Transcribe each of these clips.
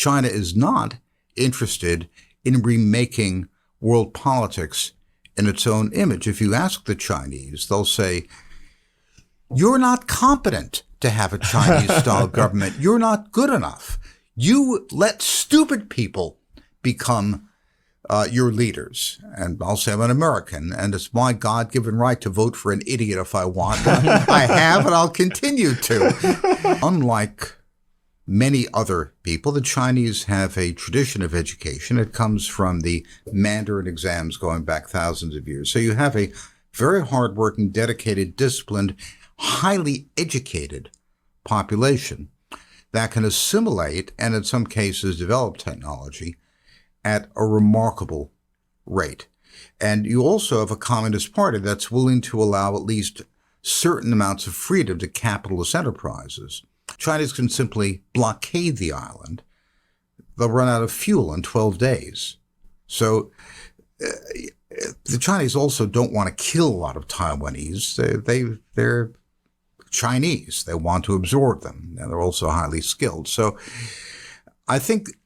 China is not interested in remaking world politics in its own image. If you ask the Chinese, they'll say, you're not competent to have a Chinese-style government. You're not good enough. You let stupid people become your leaders. And I'll say I'm an American, and it's my God-given right to vote for an idiot if I want. I have, and I'll continue to. Unlike many other people, the Chinese have a tradition of education. It comes from the Mandarin exams going back thousands of years. So you have a very hardworking, dedicated, disciplined, highly educated population that can assimilate and in some cases develop technology at a remarkable rate. And you also have a Communist Party that's willing to allow at least certain amounts of freedom to capitalist enterprises. Chinese can simply blockade the island. They'll run out of fuel in 12 days. So the Chinese also don't want to kill a lot of Taiwanese. They're Chinese. They want to absorb them, and they're also highly skilled. So I think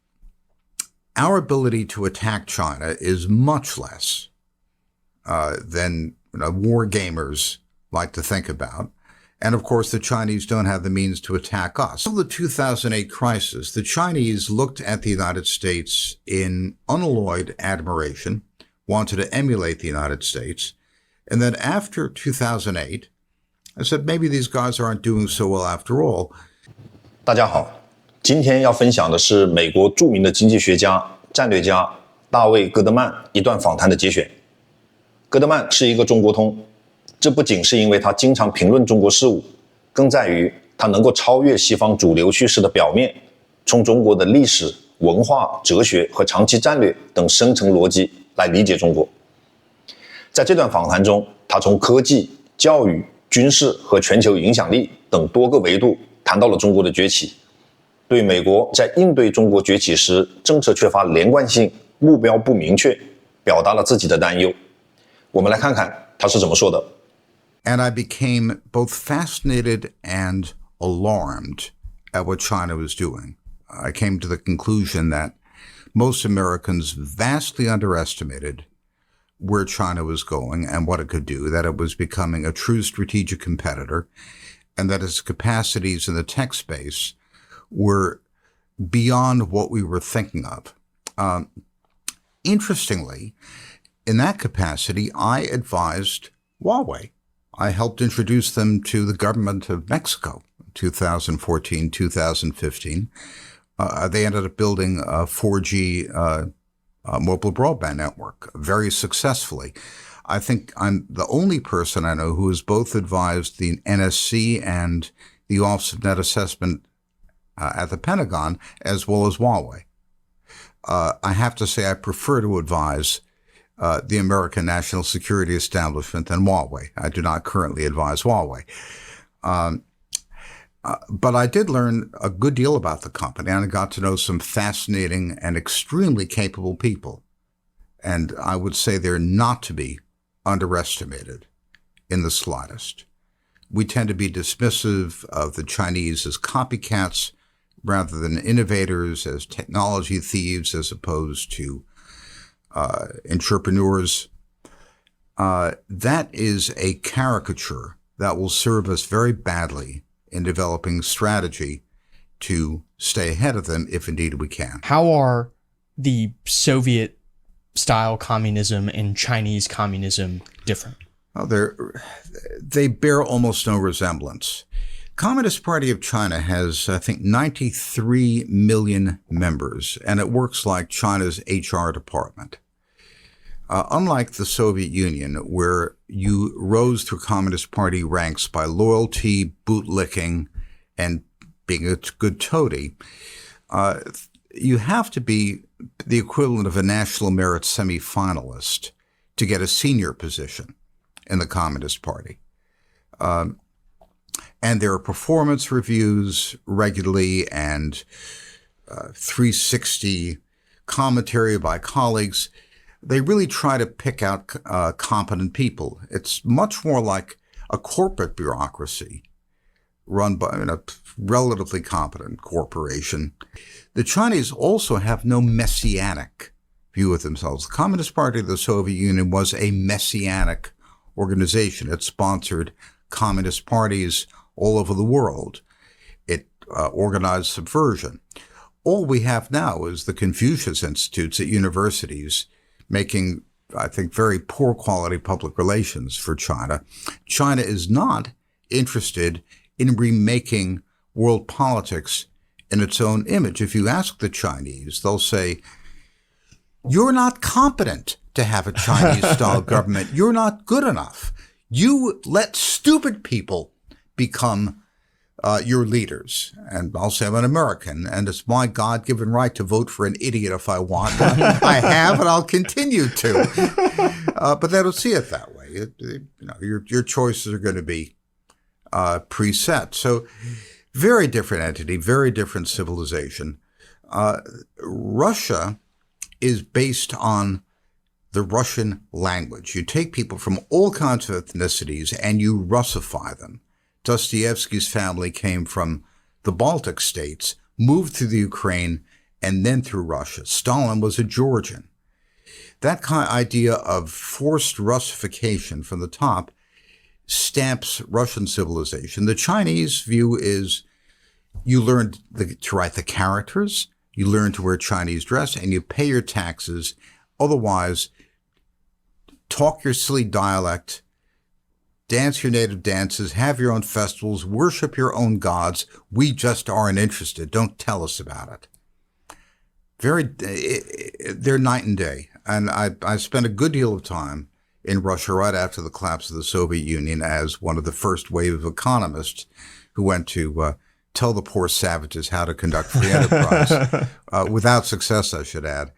our ability to attack China is much less than war gamers like to think about. And of course, the Chinese don't have the means to attack us. In the 2008 crisis, the Chinese looked at the United States in unalloyed admiration, wanted to emulate the United States. And then after 2008, I said, maybe these guys aren't doing so well after all. 大家好，今天要分享的是美国著名的经济学家、战略家大卫·戈德曼一段访谈的节选。戈德曼是一个中国通，这不仅是因为他经常评论中国事务，更在于他能够超越西方主流叙事的表面，从中国的历史、文化、哲学和长期战略等深层逻辑来理解中国。在这段访谈中，他从科技、教育、军事和全球影响力等多个维度谈到了中国的崛起，对美国在应对中国崛起时政策缺乏连贯性、目标不明确，表达了自己的担忧。我们来看看他是怎么说的。And I became both fascinated and alarmed at what China was doing. I came to the conclusion that most Americans vastly underestimated where China was going and what it could do, that it was becoming a true strategic competitor, and that its capacities in the tech space were beyond what we were thinking of. Interestingly, in that capacity, I advised Huawei. I helped introduce them to the government of Mexico in 2014, 2015. They ended up building a 4G mobile broadband network very successfully. I think I'm the only person I know who has both advised the NSC and the Office of Net Assessment at the Pentagon, as well as Huawei. I have to say I prefer to advise the American National Security Establishment than Huawei. I do not currently advise Huawei. But I did learn a good deal about the company, and I got to know some fascinating and extremely capable people. And I would say they're not to be underestimated in the slightest. We tend to be dismissive of the Chinese as copycats rather than innovators, as technology thieves, as opposed to entrepreneurs. That is a caricature that will serve us very badly in developing strategy to stay ahead of them, if indeed we can. How are the Soviet-style communism and Chinese communism different? Well, they bear almost no resemblance. Communist Party of China has, I think, 93 million members, and it works like China's HR department. Unlike the Soviet Union, where you rose through Communist Party ranks by loyalty, bootlicking, and being a good toady, you have to be the equivalent of a national merit semifinalist to get a senior position in the Communist Party. And there are performance reviews regularly and 360 commentary by colleagues. They really try to pick out competent people. It's much more like a corporate bureaucracy run by a relatively competent corporation. The Chinese also have no messianic view of themselves. The Communist Party of the Soviet Union was a messianic organization. It sponsored communist parties all over the world. It organized subversion. All we have now is the Confucius Institutes at universities making, I think, very poor quality public relations for China. China is not interested in remaking world politics in its own image. If you ask the Chinese, they'll say, you're not competent to have a Chinese-style government. You're not good enough. You let stupid people become your leaders. And I'll say I'm an American, and it's my God-given right to vote for an idiot if I want. I have, and I'll continue to. But they don't see it that way. Your choices are going to be preset. So very different entity, very different civilization. Russia is based on the Russian language. You take people from all kinds of ethnicities and you Russify them. Dostoevsky's family came from the Baltic states, moved through the Ukraine, and then through Russia. Stalin was a Georgian. That kind of idea of forced Russification from the top stamps Russian civilization. The Chinese view is you learn to write the characters, you learn to wear Chinese dress, and you pay your taxes. Otherwise, talk your silly dialect, dance your native dances, have your own festivals, worship your own gods. We just aren't interested. Don't tell us about it. They're night and day. And I spent a good deal of time in Russia right after the collapse of the Soviet Union as one of the first wave of economists who went to tell the poor savages how to conduct free enterprise, without success, I should add.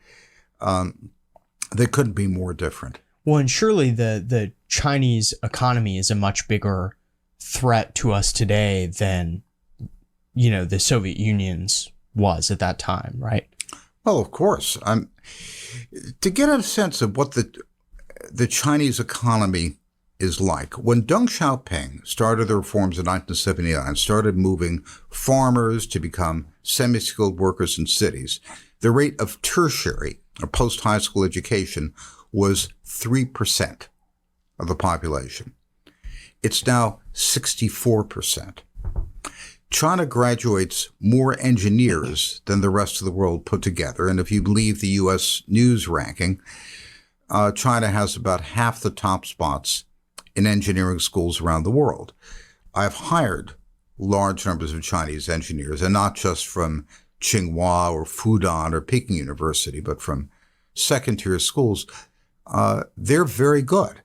They couldn't be more different. Well, and surely the Chinese economy is a much bigger threat to us today than, the Soviet Union's was at that time, right? Well, of course. To get a sense of what the Chinese economy is like, when Deng Xiaoping started the reforms in 1979, started moving farmers to become semi-skilled workers in cities, the rate of tertiary or post-high school education was 3% of the population. It's now 64%. China graduates more engineers than the rest of the world put together. And if you believe the U.S. News ranking, China has about half the top spots in engineering schools around the world. I've hired large numbers of Chinese engineers, and not just from Tsinghua or Fudan or Peking University, but from second-tier schools. They're very good.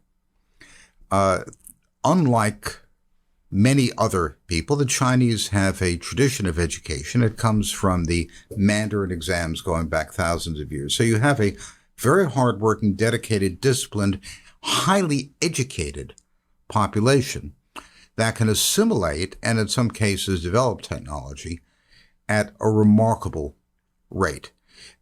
Unlike many other people, the Chinese have a tradition of education. It comes from the Mandarin exams going back thousands of years. So you have a very hardworking, dedicated, disciplined, highly educated population that can assimilate and in some cases develop technology at a remarkable rate.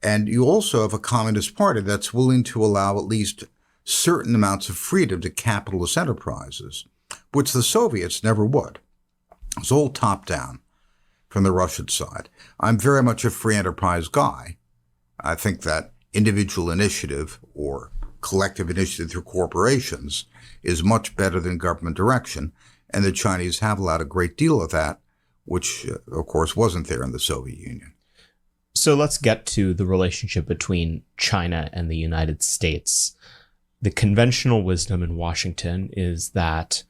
And you also have a Communist Party that's willing to allow at least certain amounts of freedom to capitalist enterprises, which the Soviets never would. It's all top-down from the Russian side. I'm very much a free enterprise guy. I think that individual initiative or collective initiative through corporations is much better than government direction, and the Chinese have allowed a great deal of that, which, of course, wasn't there in the Soviet Union. So let's get to the relationship between China and the United States. The conventional wisdom in Washington is that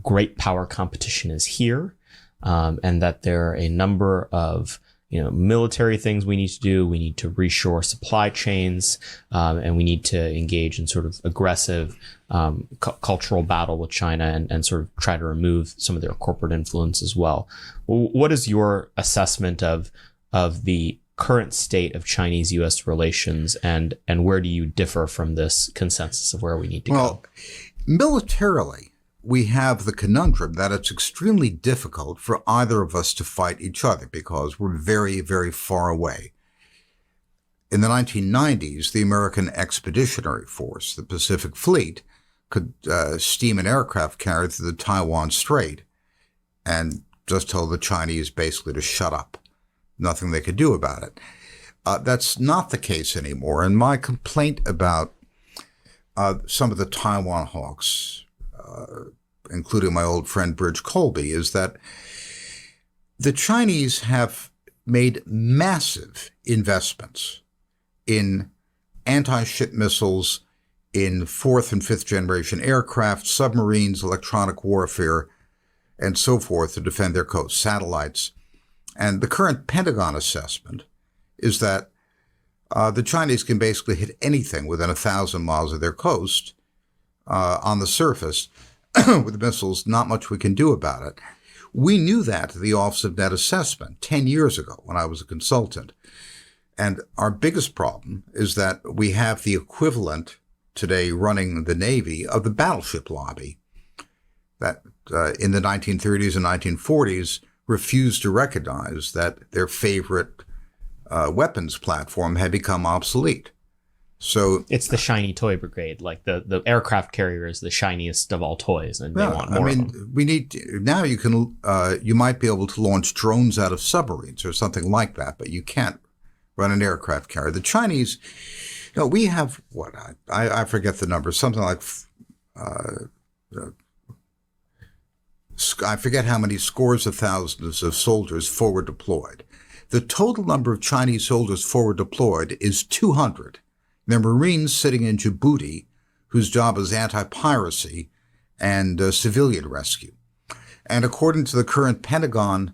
great power competition is here, and that there are a number of military things we need to do. We need to reshore supply chains, and we need to engage in sort of aggressive cultural battle with China and sort of try to remove some of their corporate influence as well. What is your assessment of the current state of Chinese-U.S. relations, and where do you differ from this consensus of where we need to go? Well, militarily, we have the conundrum that it's extremely difficult for either of us to fight each other because we're very, very far away. In the 1990s, the American Expeditionary Force, the Pacific Fleet, could steam an aircraft carrier through the Taiwan Strait and just told the Chinese basically to shut up. Nothing they could do about it. That's not the case anymore. And my complaint about some of the Taiwan hawks, including my old friend Bridge Colby, is that the Chinese have made massive investments in anti-ship missiles, in fourth and fifth generation aircraft, submarines, electronic warfare, and so forth to defend their coast, satellites. And the current Pentagon assessment is that the Chinese can basically hit anything within 1,000 miles of their coast on the surface with missiles. Not much we can do about it. We knew that at the Office of Net Assessment 10 years ago when I was a consultant. And our biggest problem is that we have the equivalent today running the Navy of the battleship lobby that in the 1930s and 1940s refused to recognize that their favorite weapons platform had become obsolete. So it's the shiny toy brigade, like the aircraft carrier is the shiniest of all toys, and they want more of them. We need now. You might be able to launch drones out of submarines or something like that, but you can't run an aircraft carrier. The Chinese, we have what I forget the number, something like I forget how many scores of thousands of soldiers forward deployed. The total number of Chinese soldiers forward deployed is 200. They're Marines sitting in Djibouti, whose job is anti-piracy and civilian rescue. And according to the current Pentagon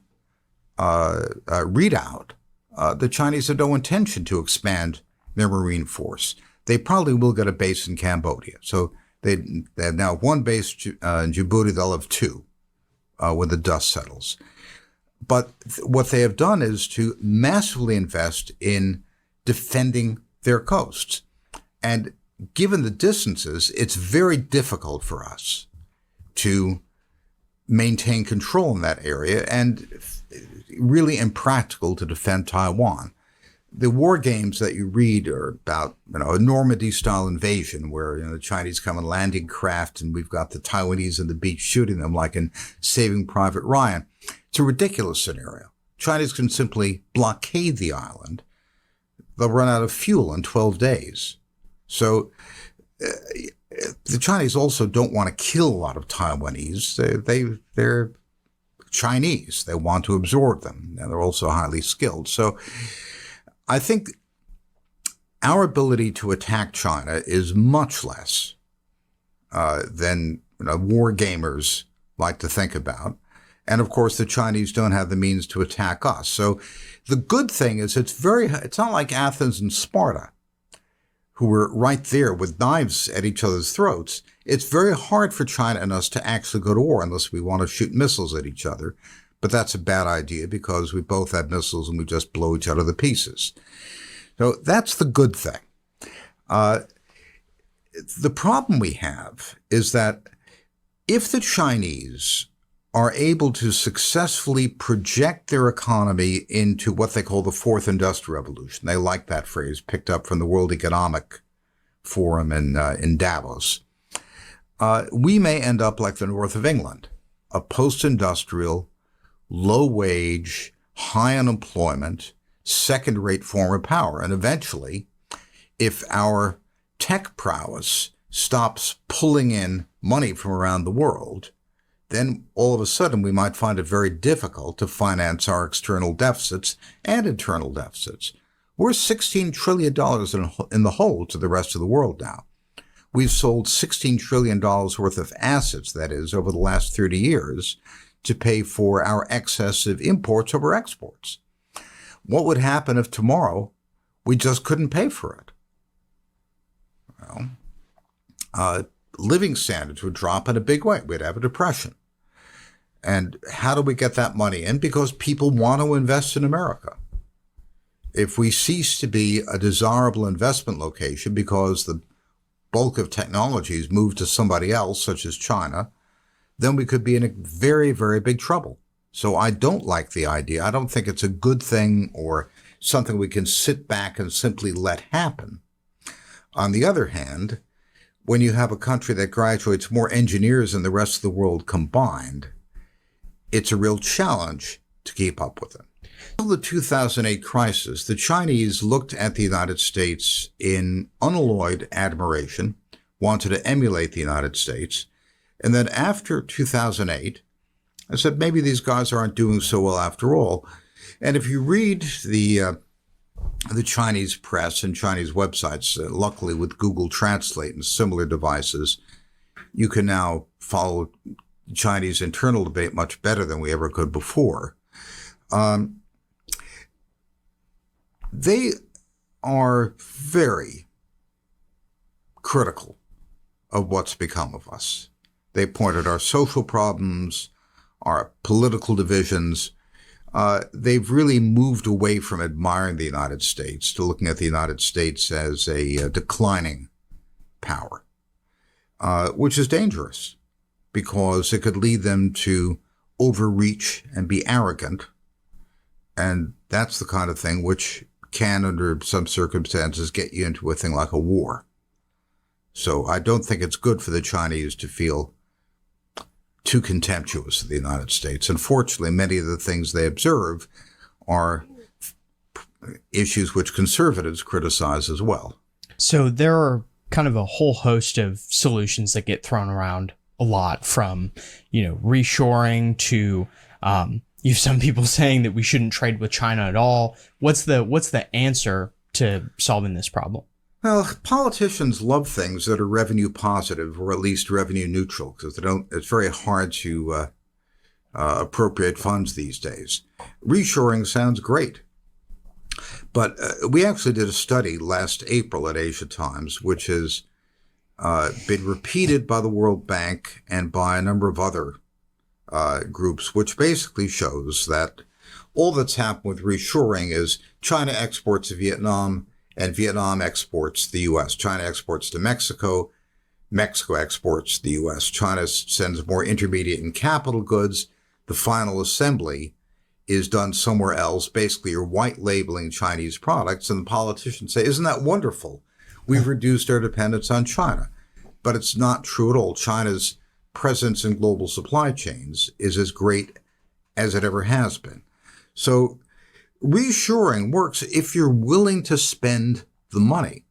readout, the Chinese have no intention to expand their Marine force. They probably will get a base in Cambodia. So they have now one base in Djibouti. They'll have two when the dust settles. But what they have done is to massively invest in defending their coasts. And given the distances, it's very difficult for us to maintain control in that area and really impractical to defend Taiwan. The war games that you read are about, a Normandy-style invasion where the Chinese come in landing craft and we've got the Taiwanese on the beach shooting them like in Saving Private Ryan. It's a ridiculous scenario. Chinese can simply blockade the island. They'll run out of fuel in 12 days. So the Chinese also don't want to kill a lot of Taiwanese. They're Chinese. They want to absorb them, and they're also highly skilled. So I think our ability to attack China is much less than war gamers like to think about. And of course, the Chinese don't have the means to attack us. So the good thing is it's not like Athens and Sparta, who were right there with knives at each other's throats. It's very hard for China and us to actually go to war unless we want to shoot missiles at each other. But that's a bad idea because we both have missiles and we just blow each other to pieces. So that's the good thing. The problem we have is that if the Chinese are able to successfully project their economy into what they call the fourth industrial revolution, they like that phrase picked up from the World Economic Forum in Davos, we may end up like the north of England, a post-industrial, low-wage, high unemployment, second-rate form of power. And eventually, if our tech prowess stops pulling in money from around the world, then all of a sudden we might find it very difficult to finance our external deficits and internal deficits. We're $16 trillion in the hole to the rest of the world now. We've sold $16 trillion worth of assets, that is, over the last 30 years, to pay for our excess of imports over exports. What would happen if tomorrow we just couldn't pay for it? Well, living standards would drop in a big way. We'd have a depression. And how do we get that money in? Because people want to invest in America. If we cease to be a desirable investment location because the bulk of technologies move to somebody else, such as China, then we could be in a very, very big trouble. So I don't like the idea. I don't think it's a good thing or something we can sit back and simply let happen. On the other hand, when you have a country that graduates more engineers than the rest of the world combined, it's a real challenge to keep up with it. Until the 2008 crisis, the Chinese looked at the United States in unalloyed admiration, wanted to emulate the United States. And then after 2008, I said, maybe these guys aren't doing so well after all. And if you read the Chinese press and Chinese websites, luckily with Google Translate and similar devices, you can now follow Chinese internal debate much better than we ever could before. They are very critical of what's become of us. They point at our social problems, our political divisions. They've really moved away from admiring the United States to looking at the United States as a declining power, which is dangerous because it could lead them to overreach and be arrogant. And that's the kind of thing which can, under some circumstances, get you into a thing like a war. So I don't think it's good for the Chinese to feel too contemptuous of the United States. Unfortunately, many of the things they observe are issues which conservatives criticize as well. So there are kind of a whole host of solutions that get thrown around a lot, from, reshoring to, you have some people saying that we shouldn't trade with China at all. What's the answer to solving this problem? Well, politicians love things that are revenue positive or at least revenue neutral, because it's very hard to appropriate funds these days. Reshoring sounds great. But we actually did a study last April at Asia Times, which has been repeated by the World Bank and by a number of other groups, which basically shows that all that's happened with reshoring is China exports to Vietnam and Vietnam exports to the U.S. China exports to Mexico. Mexico exports to the U.S. China sends more intermediate and capital goods. The final assembly is done somewhere else. Basically, you're white labeling Chinese products, and the politicians say, isn't that wonderful? We've reduced our dependence on China. But it's not true at all. China's presence in global supply chains is as great as it ever has been. So reshoring works if you're willing to spend the money.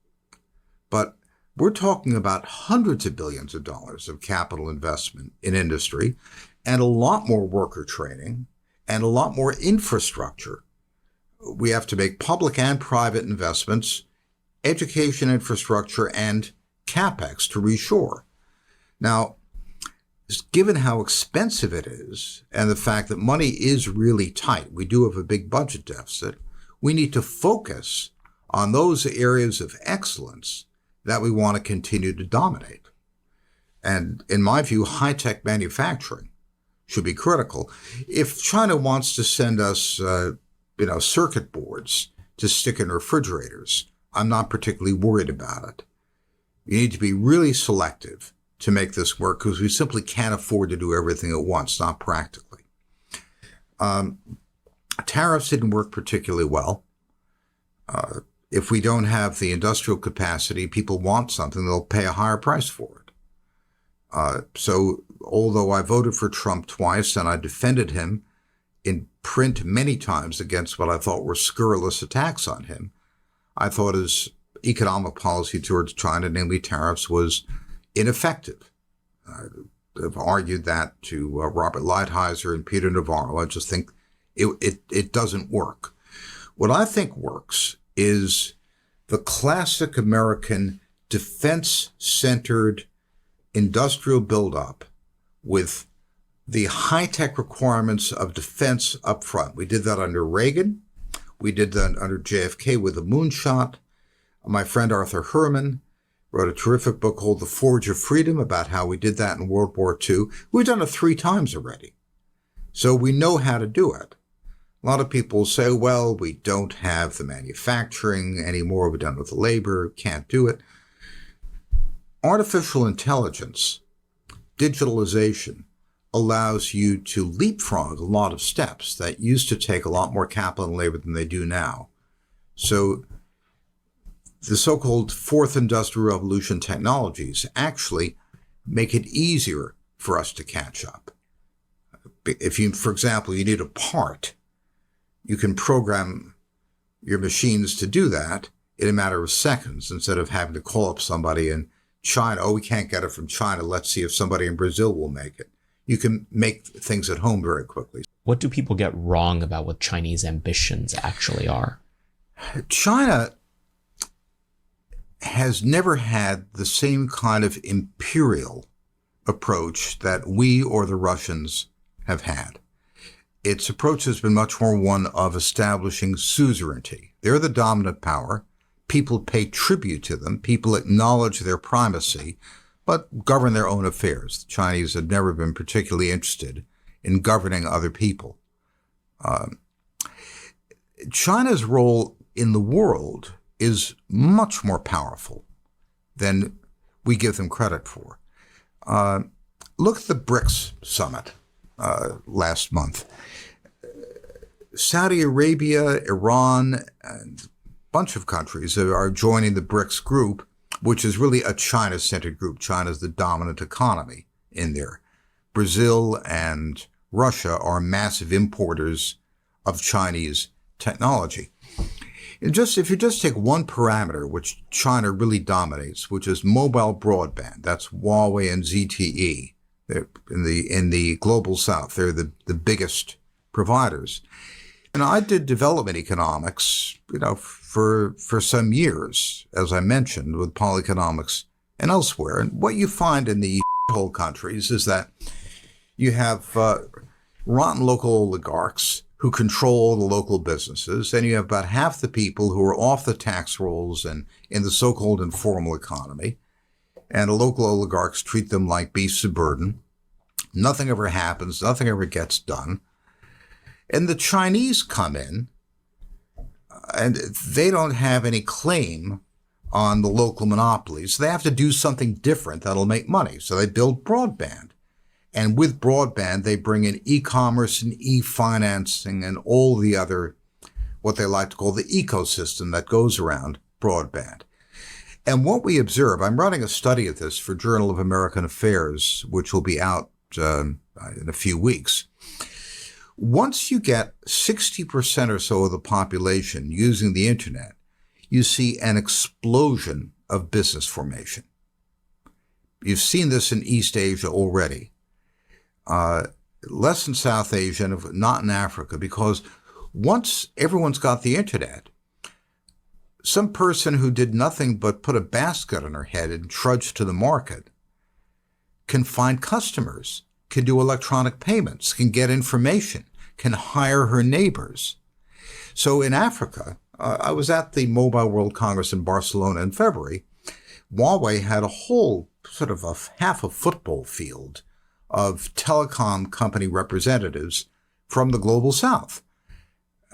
But we're talking about hundreds of billions of dollars of capital investment in industry and a lot more worker training and a lot more infrastructure. We have to make public and private investments, education infrastructure, and CapEx to reshore. Now, given how expensive it is and the fact that money is really tight, we do have a big budget deficit, we need to focus on those areas of excellence that we want to continue to dominate. And in my view, high-tech manufacturing should be critical. If China wants to send us, circuit boards to stick in refrigerators, I'm not particularly worried about it. You need to be really selective to make this work because we simply can't afford to do everything at once, not practically. Tariffs didn't work particularly well. If we don't have the industrial capacity, people want something, they'll pay a higher price for it. So although I voted for Trump twice and I defended him in print many times against what I thought were scurrilous attacks on him, I thought his economic policy towards China, namely tariffs, was ineffective. I've argued that to Robert Lighthizer and Peter Navarro. I just think it doesn't work. What I think works is the classic American defense-centered industrial buildup with the high-tech requirements of defense up front. We did that under Reagan. We did that under JFK with the moonshot. My friend Arthur Herman wrote a terrific book called The Forge of Freedom about how we did that in World War II. We've done it 3 times already. So we know how to do it. A lot of people say, well, we don't have the manufacturing anymore. We're done with the labor, can't do it. Artificial intelligence, digitalization, allows you to leapfrog a lot of steps that used to take a lot more capital and labor than they do now. So the so-called fourth industrial revolution technologies actually make it easier for us to catch up. If you, for example, you need a part, you can program your machines to do that in a matter of seconds instead of having to call up somebody in China. Oh, we can't get it from China. Let's see if somebody in Brazil will make it. You can make things at home very quickly. What do people get wrong about what Chinese ambitions actually are? China has never had the same kind of imperial approach that we or the Russians have had. Its approach has been much more one of establishing suzerainty. They're the dominant power. People pay tribute to them. People acknowledge their primacy, but govern their own affairs. The Chinese have never been particularly interested in governing other people. China's role in the world is much more powerful than we give them credit for. Look at the BRICS summit last month. Saudi Arabia, Iran, and a bunch of countries are joining the BRICS group, which is really a China-centered group. China's the dominant economy in there. Brazil and Russia are massive importers of Chinese technology. If you just take one parameter, which China really dominates, which is mobile broadband, that's Huawei and ZTE. They're in the global south, they're the biggest providers. And I did development economics, for some years, as I mentioned, with Polyeconomics and elsewhere. And what you find in the whole countries is that you have rotten local oligarchs who control the local businesses, and you have about half the people who are off the tax rolls and in the so-called informal economy. And the local oligarchs treat them like beasts of burden. Nothing ever happens. Nothing ever gets done. And the Chinese come in, and they don't have any claim on the local monopolies. They have to do something different that'll make money. So they build broadband. And with broadband, they bring in e-commerce and e-financing and all the other, what they like to call the ecosystem that goes around broadband. And what we observe, I'm running a study of this for Journal of American Affairs, which will be out in a few weeks. Once you get 60% or so of the population using the internet, you see an explosion of business formation. You've seen this in East Asia already. Less in South Asia and not in Africa, because once everyone's got the internet, some person who did nothing but put a basket on her head and trudge to the market can find customers, can do electronic payments, can get information, can hire her neighbors. So in Africa, I was at the Mobile World Congress in Barcelona in February. Huawei had a whole sort of half a football field of telecom company representatives from the global south.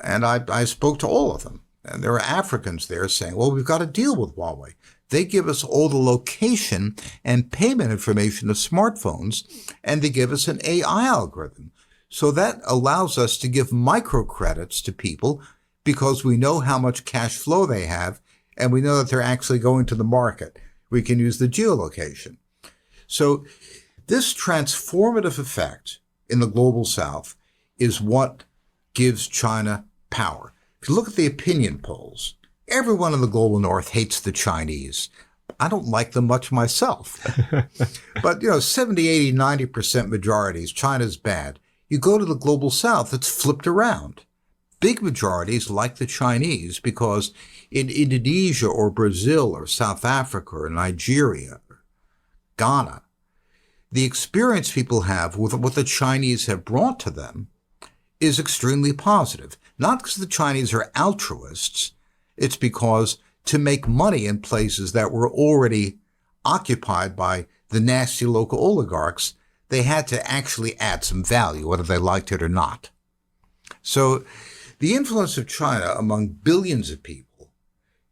And I spoke to all of them. And there are Africans there saying, well, we've got to deal with Huawei. They give us all the location and payment information of smartphones, and they give us an AI algorithm. So that allows us to give microcredits to people because we know how much cash flow they have, and we know that they're actually going to the market. We can use the geolocation. So this transformative effect in the global south is what gives China power. If you look at the opinion polls, everyone in the global north hates the Chinese. I don't like them much myself. But, 70, 80, 90% majorities, China's bad. You go to the global south, it's flipped around. Big majorities like the Chinese because in Indonesia or Brazil or South Africa or Nigeria, or Ghana, the experience people have with what the Chinese have brought to them is extremely positive. Not because the Chinese are altruists, it's because to make money in places that were already occupied by the nasty local oligarchs, they had to actually add some value, whether they liked it or not. So the influence of China among billions of people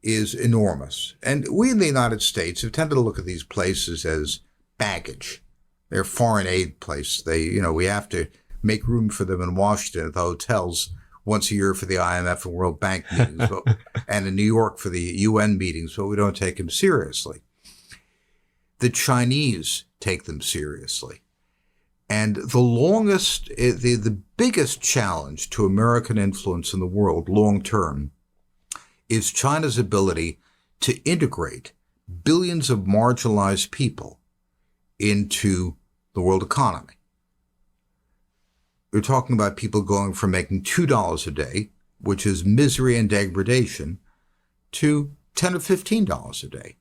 is enormous. And we in the United States have tended to look at these places as baggage. They're foreign aid places. We have to make room for them in Washington at the hotels once a year for the IMF and World Bank meetings, and in New York for the UN meetings, but we don't take them seriously. The Chinese take them seriously. And the biggest challenge to American influence in the world long term is China's ability to integrate billions of marginalized people into the world economy. We're talking about people going from making $2 a day, which is misery and degradation, to $10 or $15 a day,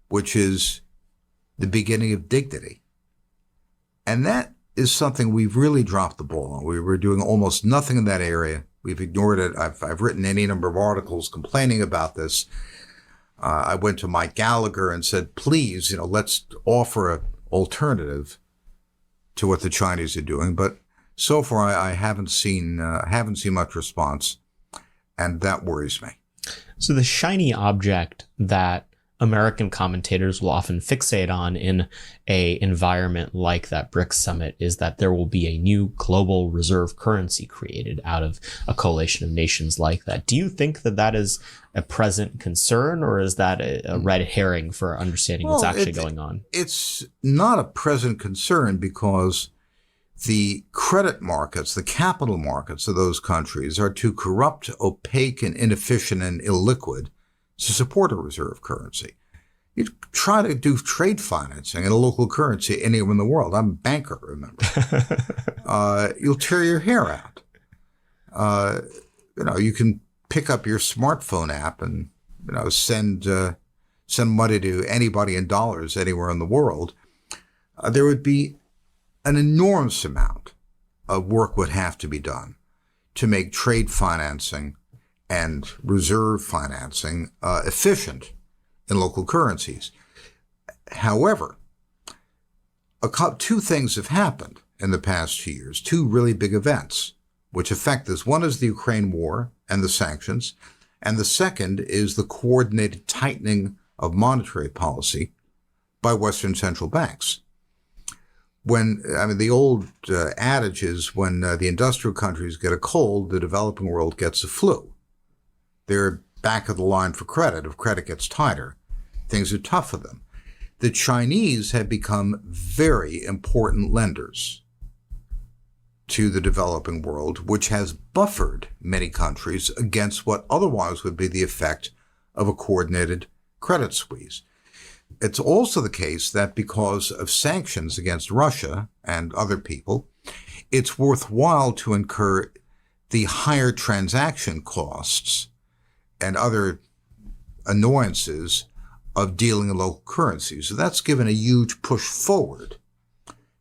which is the beginning of dignity. And that is something we've really dropped the ball on. We were doing almost nothing in that area. We've ignored it. I've written any number of articles complaining about this. I went to Mike Gallagher and said, please, let's offer an alternative to what the Chinese are doing. But so far, I haven't seen much response, and that worries me. So the shiny object that American commentators will often fixate on in a environment like that BRICS summit is that there will be a new global reserve currency created out of a coalition of nations like that. Do you think that that is a present concern, or is that a red herring for understanding what's actually going on? It's not a present concern because the credit markets, the capital markets of those countries are too corrupt, opaque, and inefficient and illiquid to support a reserve currency. You try to do trade financing in a local currency anywhere in the world. I'm a banker, remember. You'll tear your hair out. You can pick up your smartphone app and send money to anybody in dollars anywhere in the world. There would be an enormous amount of work would have to be done to make trade financing and reserve financing efficient in local currencies. However, two things have happened in the past 2 years, two really big events which affect this. One is the Ukraine war and the sanctions, and the second is the coordinated tightening of monetary policy by Western central banks. The old adage is when the industrial countries get a cold, the developing world gets a flu. They're back of the line for credit. If credit gets tighter, things are tough for them. The Chinese have become very important lenders to the developing world, which has buffered many countries against what otherwise would be the effect of a coordinated credit squeeze. It's also the case that because of sanctions against Russia and other people, it's worthwhile to incur the higher transaction costs and other annoyances of dealing in local currencies. So that's given a huge push forward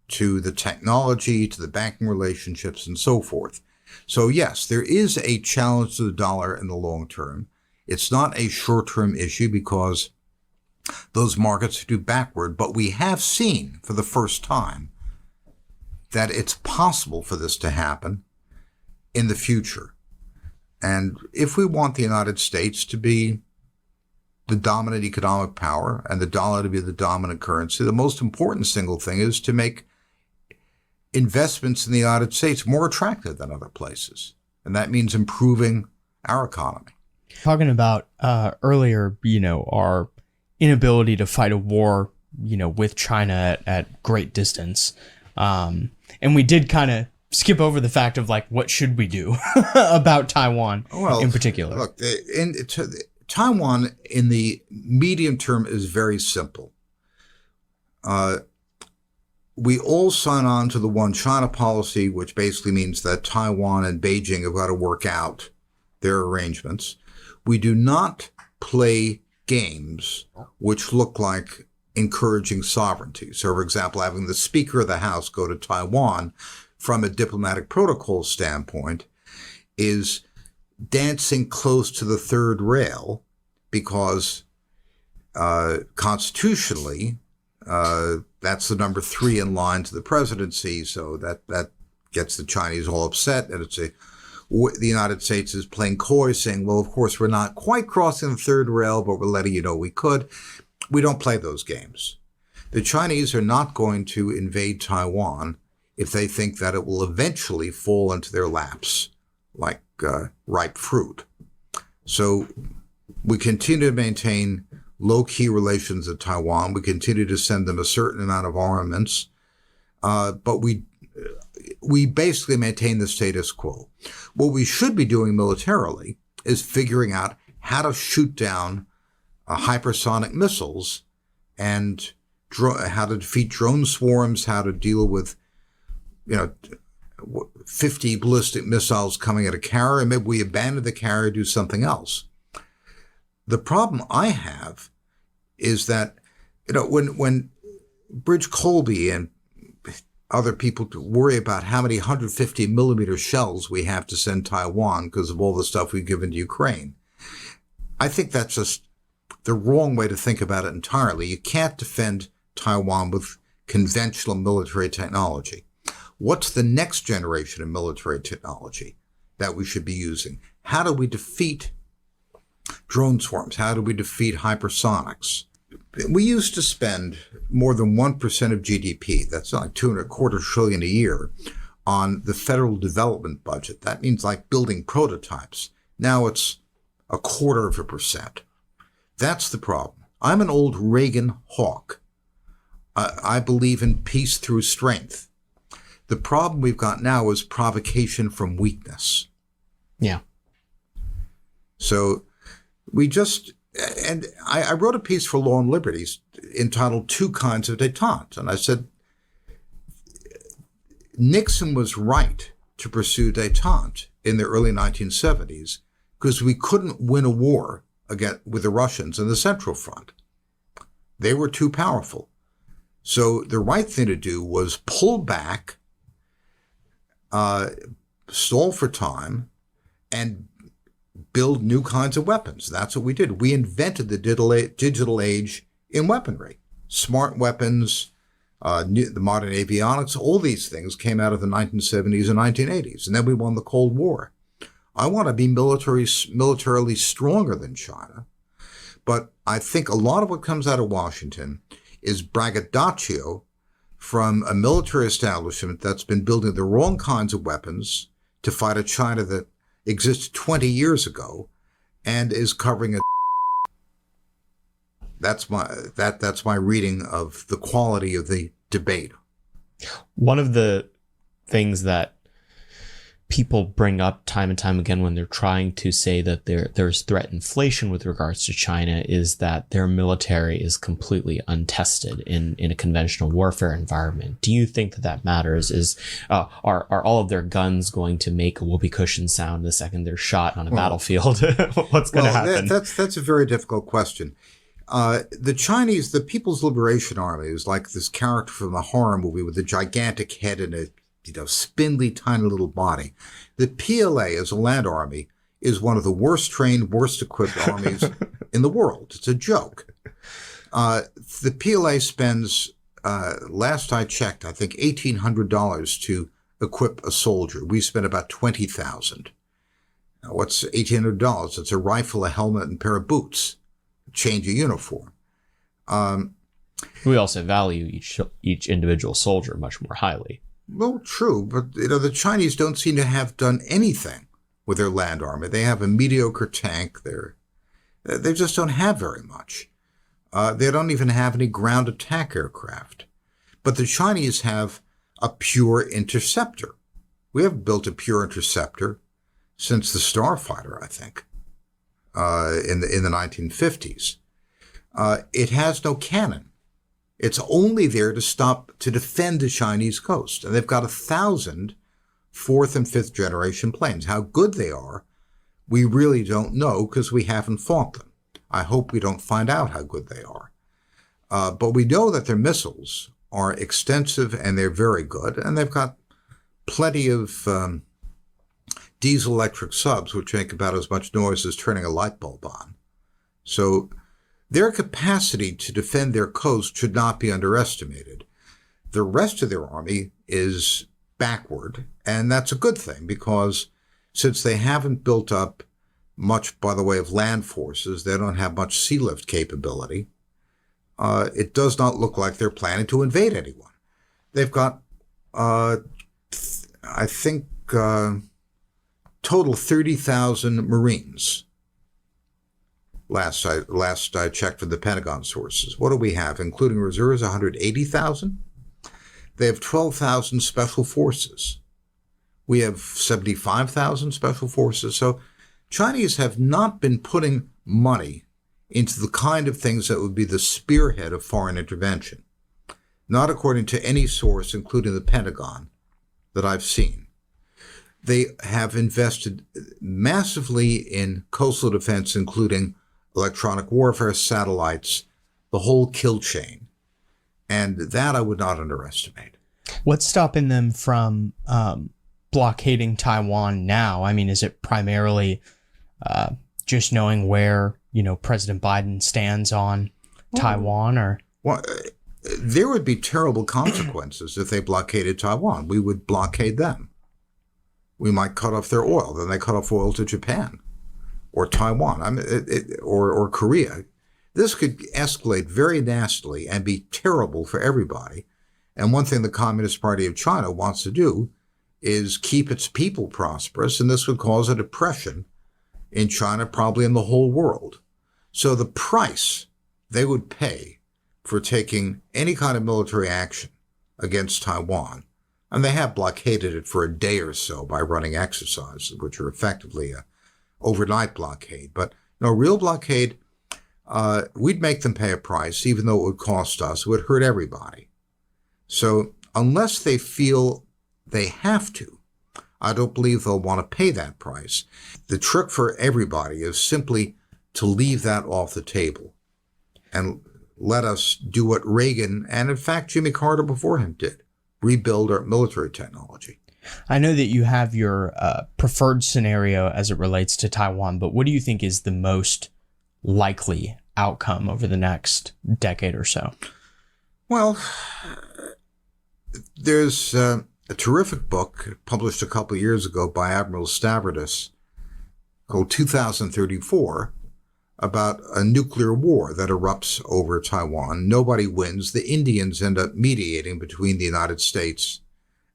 to the technology, to the banking relationships, and so forth. So yes, there is a challenge to the dollar in the long term. It's not a short-term issue because those markets are too backward, but we have seen for the first time that it's possible for this to happen in the future. And if we want the United States to be the dominant economic power and the dollar to be the dominant currency, the most important single thing is to make investments in the United States more attractive than other places. And that means improving our economy. Talking about earlier, our inability to fight a war, with China at great distance. And we did kind of skip over the fact of what should we do about Taiwan in particular? Look, Taiwan in the medium term is very simple. We all sign on to the one China policy, which basically means that Taiwan and Beijing have got to work out their arrangements. We do not play games which look like encouraging sovereignty. So, for example, having the Speaker of the House go to Taiwan from a diplomatic protocol standpoint is dancing close to the third rail because constitutionally, that's the number 3 in line to the presidency. So that gets the Chinese all upset. And the United States is playing coy, saying, well, of course, we're not quite crossing the third rail, but we're letting you know we could. We don't play those games. The Chinese are not going to invade Taiwan if they think that it will eventually fall into their laps like ripe fruit. So we continue to maintain low-key relations with Taiwan. We continue to send them a certain amount of armaments. but we basically maintain the status quo. What we should be doing militarily is figuring out how to shoot down hypersonic missiles and how to defeat drone swarms, how to deal with, 50 ballistic missiles coming at a carrier. Maybe we abandon the carrier, do something else. The problem I have is that, when Bridge Colby and other people worry about how many 150 millimeter shells we have to send Taiwan because of all the stuff we've given to Ukraine, I think that's just the wrong way to think about it entirely. You can't defend Taiwan with conventional military technology. What's the next generation of military technology that we should be using? How do we defeat drone swarms? How do we defeat hypersonics? We used to spend more than 1% of GDP, that's like $2.25 trillion a year, on the federal development budget. That means like building prototypes. Now it's 0.25%. That's the problem. I'm an old Reagan hawk. I believe in peace through strength. The problem we've got now is provocation from weakness. Yeah. So I wrote a piece for Law and Liberties entitled Two Kinds of Détente. And I said, Nixon was right to pursue détente in the early 1970s because we couldn't win a war with the Russians in the Central Front. They were too powerful. So the right thing to do was pull back, stall for time, and build new kinds of weapons. That's what we did. We invented the digital age in weaponry. Smart weapons, the modern avionics, all these things came out of the 1970s and 1980s. And then we won the Cold War. I want to be militarily stronger than China. But I think a lot of what comes out of Washington is braggadocio from a military establishment that's been building the wrong kinds of weapons to fight a China that existed 20 years ago and is covering it. That's my reading of the quality of the debate. One of the things that people bring up time and time again when they're trying to say that there's threat inflation with regards to China is that their military is completely untested in a conventional warfare environment. Do you think that matters? Are all of their guns going to make a whoopee cushion sound the second they're shot on a battlefield? What's going to happen? That's a very difficult question. The Chinese, the People's Liberation Army, is like this character from a horror movie with a gigantic head and a spindly, tiny little body. The PLA as a land army is one of the worst trained, worst equipped armies in the world. It's a joke. The PLA spends, last I checked, I think $1,800 to equip a soldier. We spend about $20,000. Now, what's $1,800? It's a rifle, a helmet, and a pair of boots. Change of uniform. We also value each individual soldier much more highly. Well, true, but the Chinese don't seem to have done anything with their land army. They have a mediocre tank. They just don't have very much. They don't even have any ground attack aircraft. But the Chinese have a pure interceptor. We haven't built a pure interceptor since the Starfighter, I think, in the 1950s. It has no cannon. It's only there to defend the Chinese coast. And they've got 1,000 fourth and fifth generation planes. How good they are, we really don't know because we haven't fought them. I hope we don't find out how good they are. But we know that their missiles are extensive and they're very good. And they've got plenty of diesel electric subs, which make about as much noise as turning a light bulb on. So their capacity to defend their coast should not be underestimated. The rest of their army is backward, and that's a good thing because since they haven't built up much by the way of land forces, they don't have much sea lift capability, it does not look like they're planning to invade anyone. They've got, I think, total 30,000 Marines. Last I checked with the Pentagon sources. What do we have, including reserves? 180,000. They have 12,000 special forces. We have 75,000 special forces. So Chinese have not been putting money into the kind of things that would be the spearhead of foreign intervention. Not according to any source, including the Pentagon, that I've seen. They have invested massively in coastal defense, including electronic warfare, satellites, the whole kill chain. And that I would not underestimate. What's stopping them from blockading Taiwan now? I mean, is it primarily just knowing where, President Biden stands on Taiwan, or? Well, there would be terrible consequences if they blockaded Taiwan. We would blockade them. We might cut off their oil. Then they cut off oil to Japan or Taiwan, or Korea. This could escalate very nastily and be terrible for everybody. And one thing the Communist Party of China wants to do is keep its people prosperous, and this would cause a depression in China, probably in the whole world. So the price they would pay for taking any kind of military action against Taiwan, and they have blockaded it for a day or so by running exercises, which are effectively a overnight blockade. But no real blockade, we'd make them pay a price, even though it would cost us. It would hurt everybody. So unless they feel they have to, I don't believe they'll want to pay that price. The trick for everybody is simply to leave that off the table and let us do what Reagan and, in fact, Jimmy Carter before him did, rebuild our military technology. I know that you have your preferred scenario as it relates to Taiwan, but what do you think is the most likely outcome over the next decade or so? Well, there's a terrific book published a couple of years ago by Admiral Stavridis called 2034 about a nuclear war that erupts over Taiwan. Nobody wins. The Indians end up mediating between the United States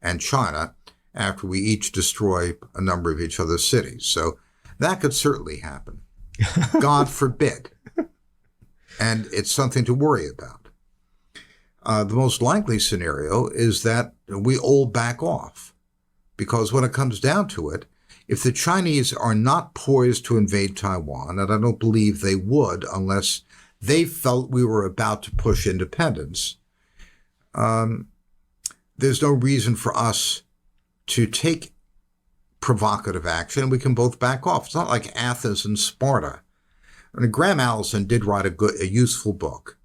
and China after we each destroy a number of each other's cities. So that could certainly happen. God forbid. And it's something to worry about. The most likely scenario is that we all back off, because when it comes down to it, if the Chinese are not poised to invade Taiwan, and I don't believe they would unless they felt we were about to push independence, there's no reason for us to take provocative action. We can both back off. It's not like Athens and Sparta. And Graham Allison did write a useful book,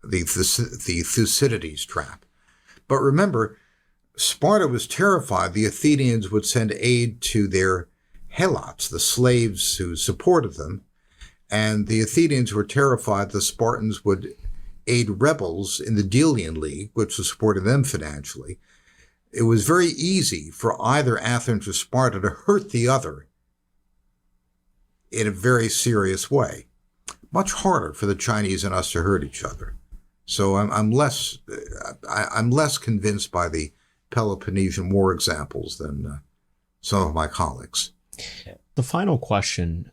the Thucydides trap. But remember, Sparta was terrified the Athenians would send aid to their helots, the slaves who supported them, and the Athenians were terrified the Spartans would aid rebels in the Delian League, which was supporting them financially. It was very easy for either Athens or Sparta to hurt the other in a very serious way. Much harder for the Chinese and us to hurt each other. So I'm less convinced by the Peloponnesian War examples than some of my colleagues. The final question,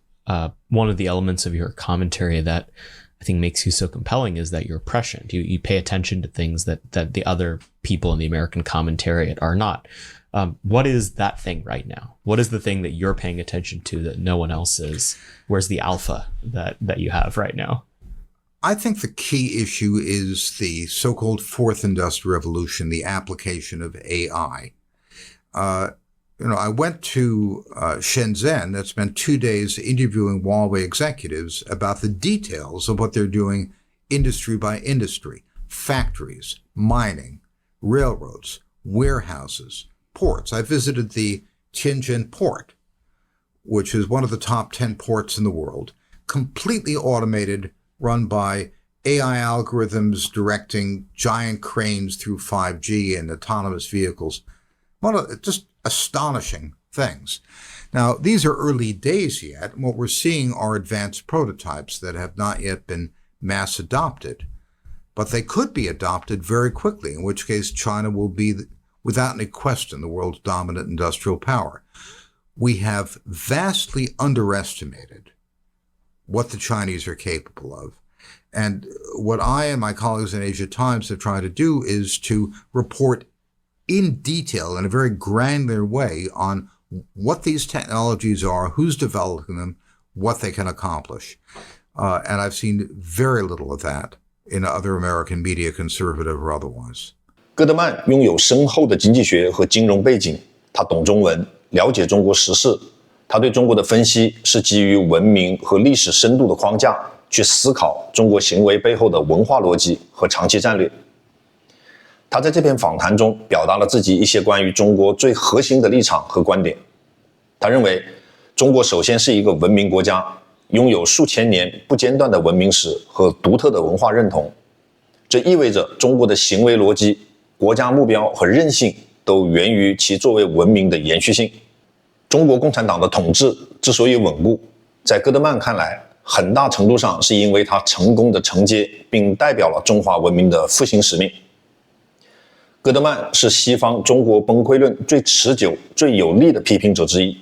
one of the elements of your commentary that I think makes you so compelling is that you're prescient. You pay attention to things that the other people in the American commentariat are not. What is that thing right now? What is the thing that you're paying attention to that no one else is? Where's the alpha that you have right now? I think the key issue is the so-called Fourth Industrial Revolution, the application of AI. I went to Shenzhen and spent 2 days interviewing Huawei executives about the details of what they're doing industry by industry, factories, mining, railroads, warehouses, ports. I visited the Tianjin port, which is one of the top 10 ports in the world, completely automated, run by AI algorithms directing giant cranes through 5G and autonomous vehicles. Just astonishing things. Now, these are early days yet. What we're seeing are advanced prototypes that have not yet been mass adopted, but they could be adopted very quickly, in which case China will be, without any question, the world's dominant industrial power. We have vastly underestimated what the Chinese are capable of. And what I and my colleagues in Asia Times have tried to do is to report in detail in a very granular way on what these technologies are, who's developing them, what they can accomplish. And I've seen very little of that in other American media, conservative or otherwise. 戈德曼拥有深厚的经济学和金融背景，他懂中文，了解中国时事，他对中国的分析是基于文明和历史深度的框架去思考中国行为背后的文化逻辑和长期战略。他在这篇访谈中表达了自己一些关于中国最核心的立场和观点。他认为，中国首先是一个文明国家，拥有数千年不间断的文明史和独特的文化认同。这意味着中国的行为逻辑、国家目标和韧性都源于其作为文明的延续性。中国共产党的统治之所以稳固，在戈德曼看来，很大程度上是因为他成功的承接并代表了中华文明的复兴使命。戈德曼是西方中国崩溃论最持久、最有力的批评者之一。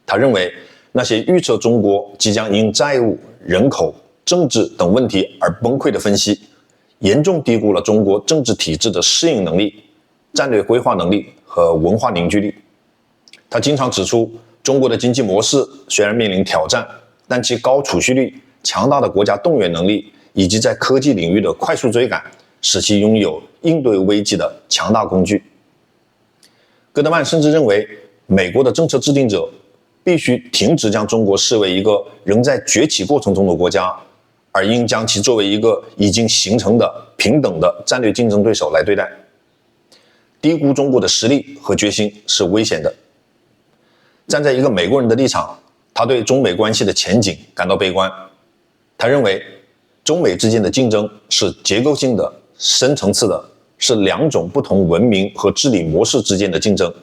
他认为，那些预测中国即将因债务、人口、政治等问题而崩溃的分析，严重低估了中国政治体制的适应能力、战略规划能力和文化凝聚力。他经常指出，中国的经济模式虽然面临挑战，但其高储蓄率、强大的国家动员能力以及在科技领域的快速追赶，使其拥有应对危机的强大工具。戈德曼甚至认为，美国的政策制定者必须停止将中国视为一个仍在崛起过程中的国家，而应将其作为一个已经形成的平等的战略竞争对手来对待。低估中国的实力和决心是危险的。站在一个美国人的立场，他对中美关系的前景感到悲观。他认为，中美之间的竞争是结构性的、深层次的，是两种不同文明和治理模式之间的竞争，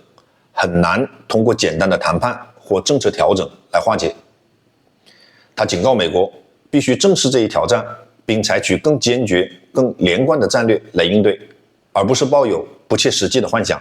很难通过简单的谈判或政策调整来化解。他警告美国，必须正视这一挑战，并采取更坚决、更连贯的战略来应对，而不是抱有不切实际的幻想。